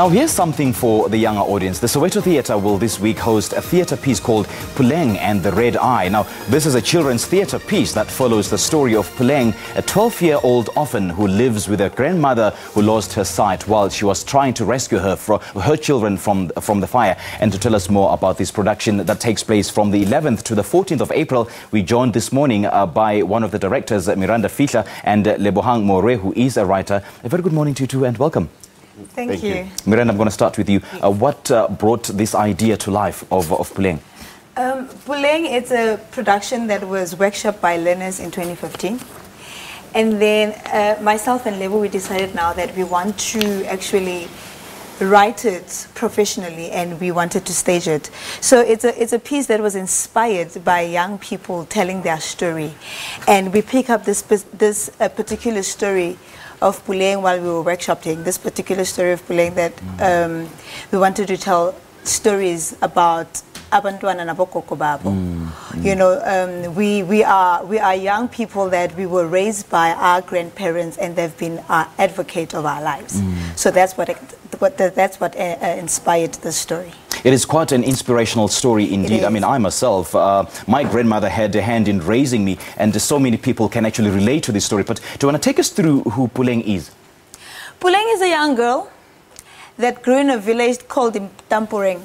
Now here's something for the younger audience. The Soweto Theatre will this week host a theatre piece called Puleng and the Red Eye. Now this is a children's theatre piece that follows the story of Puleng, a 12-year-old orphan who lives with her grandmother who lost her sight while she was trying to rescue her children from the fire. And to tell us more about this production that takes place from the 11th to the 14th of April, we joined this morning by one of the directors, Miranda, Fihla, and Lebohang, Moroe, who is a writer. A very good morning to you two and welcome. Thank you. Miranda, I'm going to start with you. What brought this idea to life of Puleng? Puleng, it's a production that was workshopped by learners in 2015. And then myself and Lebo, we decided now that we want to actually write it professionally and we wanted to stage it. So it's a piece that was inspired by young people telling their story. And we pick up this particular story of Puleng while we were workshopping, this particular story of Puleng that we wanted to tell stories about abantwana nabokoko babo. You know, we are young people that we were raised by our grandparents and they've been our advocate of our lives. So that's what inspired the story. It is quite an inspirational story indeed. I mean, I myself, my grandmother had a hand in raising me, and so many people can actually relate to this story. But do you want to take us through who Puleng is? Puleng is a young girl that grew in a village called Tampureng.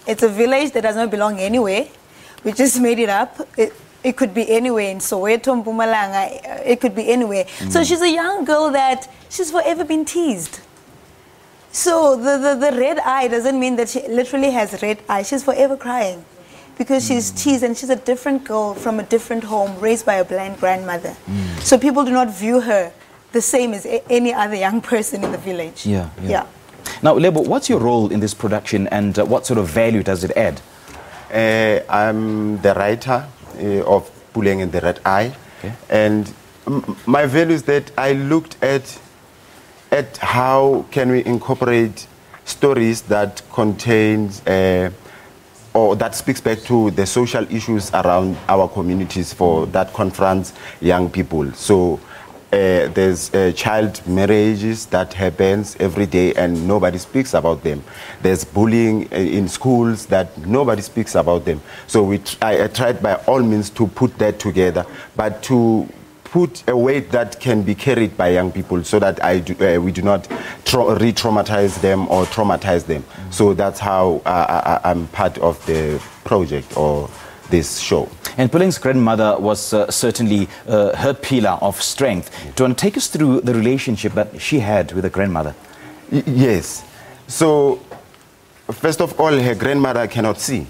It's a village that does not belong anywhere. We just made it up. It could be anywhere in Soweto, Mpumalanga. It could be anywhere. So she's a young girl that she's forever been teased. So the red eye doesn't mean that she literally has red eye. She's forever crying because she's teased, and she's a different girl from a different home, raised by a blind grandmother. So people do not view her the same as any other young person in the village. Yeah. Now, Lebo, what's your role in this production and what sort of value does it add? I'm the writer of Puleng and the Red Eye. Okay. And my value is that I looked at how can we incorporate stories that contains or that speaks back to the social issues around our communities that confronts young people. So there's child marriages that happens every day and nobody speaks about them. There's bullying in schools that nobody speaks about them. So I tried by all means to put that together, but to put a weight that can be carried by young people so that we do not re-traumatize them or traumatize them. So that's how I'm part of the project or this show. And Puleng's grandmother was certainly her pillar of strength. Do you want to take us through the relationship that she had with her grandmother? Yes. So, first of all, her grandmother cannot see.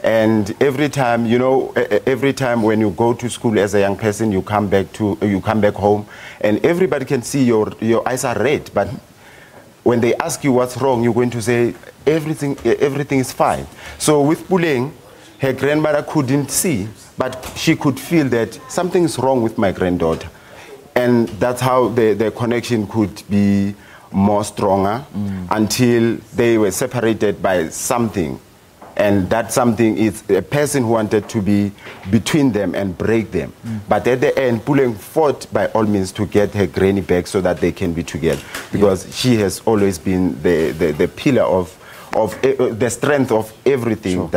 And every time, you know, every time when you go to school as a young person, you come back home, and everybody can see your eyes are red. But when they ask you what's wrong, you're going to say everything is fine. So with Puleng, her grandmother couldn't see, but she could feel that something is wrong with my granddaughter, and that's how the connection could be more stronger until they were separated by something. And that something is a person who wanted to be between them and break them. But at the end, Puleng fought by all means to get her granny back so that they can be together. Because she has always been the pillar of the strength of everything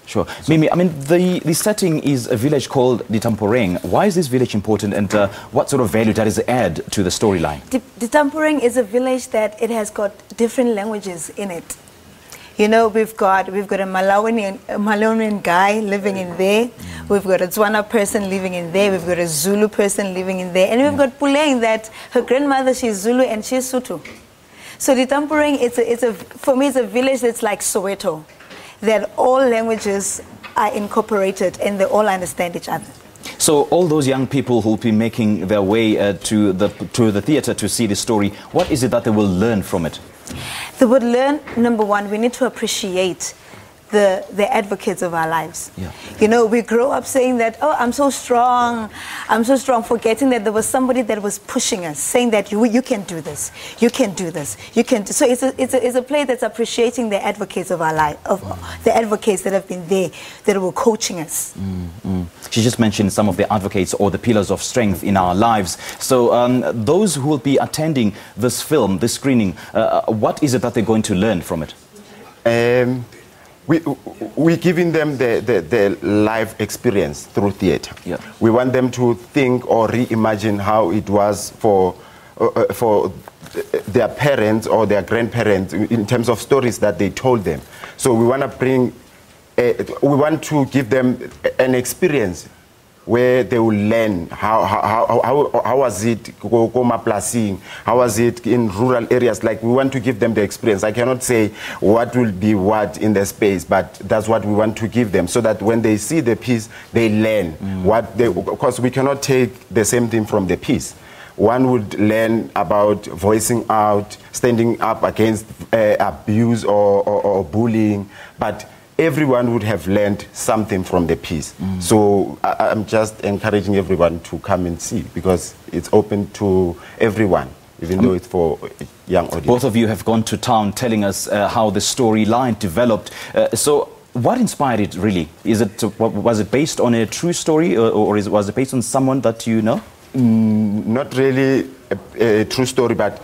Sure. Mimi, I mean, the setting is a village called Tampureng. Why is this village important, and what sort of value does it add to the storyline? Tampureng is a village that it has got different languages in it. You know, we've got a Malawian guy living in there. We've got a Tswana person living in there. We've got a Zulu person living in there. And we've got Puleng, that her grandmother, she's Zulu and she's Sotho. So the Tampureng, for me, it's a village that's like Soweto, that all languages are incorporated and they all understand each other. So all those young people who will be making their way to the theatre to see the story, what is it that they will learn from it? They would learn, number one, we need to appreciate the advocates of our lives. Yeah. You know, we grow up saying that, oh, I'm so strong, forgetting that there was somebody that was pushing us, saying that you can do this, you can do this, you can do. So it's a play that's appreciating the advocates of our life, the advocates that have been there, that were coaching us. She just mentioned some of the advocates or the pillars of strength in our lives. So those who will be attending this film, this screening, what is it that they're going to learn from it? We're giving them the life experience through theatre. Yeah. We want them to think or reimagine how it was for their parents or their grandparents in terms of stories that they told them. So we want to give them an experience where they will learn how was it go maplasing, how was it in rural areas. Like, we want to give them the experience. I cannot say what will be what in the space, but that's what we want to give them, so that when they see the piece, they learn what they, because we cannot take the same thing from the piece. One would learn about voicing out, standing up against abuse or bullying, but everyone would have learned something from the piece. So I'm just encouraging everyone to come and see, because it's open to everyone, even though it's for young audience. Both of you have gone to town telling us how the storyline developed. So what inspired it, really? Was it based on a true story, or was it based on someone that you know? Not really a true story, but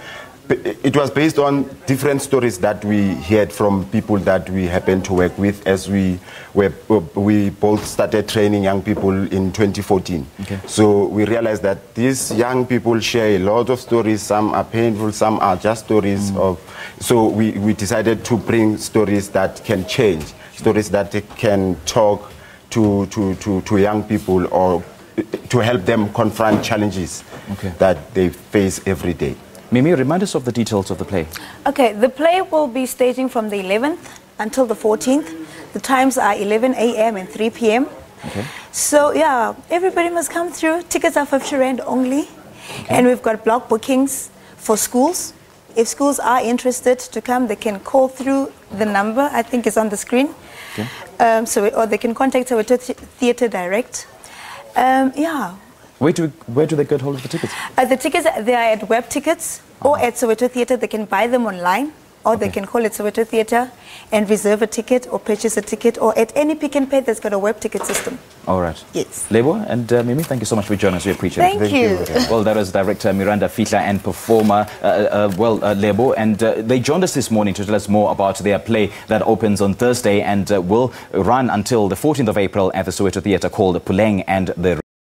it was based on different stories that we heard from people that we happened to work with as we both started training young people in 2014. Okay. So we realized that these young people share a lot of stories. Some are painful, some are just stories of. So we decided to bring stories that can change, stories that can talk to young people, or to help them confront challenges that they face every day. Mimi, remind us of the details of the play. Okay, the play will be staging from the 11th until the 14th. The times are 11 a.m. and 3 p.m. Okay. So yeah, everybody must come through. Tickets are 50 Rand only. And we've got block bookings for schools. If schools are interested to come, they can call through the number, I think is on the screen. Okay. Or they can contact Soweto Theatre direct. Yeah. Where do they get hold of the tickets? The tickets, they are at web tickets or at Soweto Theatre. They can buy them online, or they can call at Soweto Theatre and reserve a ticket or purchase a ticket, or at any Pick and Pay that's got a web ticket system. All right. Yes. Lebo and Mimi, thank you so much for joining us. We appreciate it. Thank you. Well, that was director Miranda, Fihla, and performer Lebo, and they joined us this morning to tell us more about their play that opens on Thursday and will run until the 14th of April at the Soweto Theatre, called Puleng and the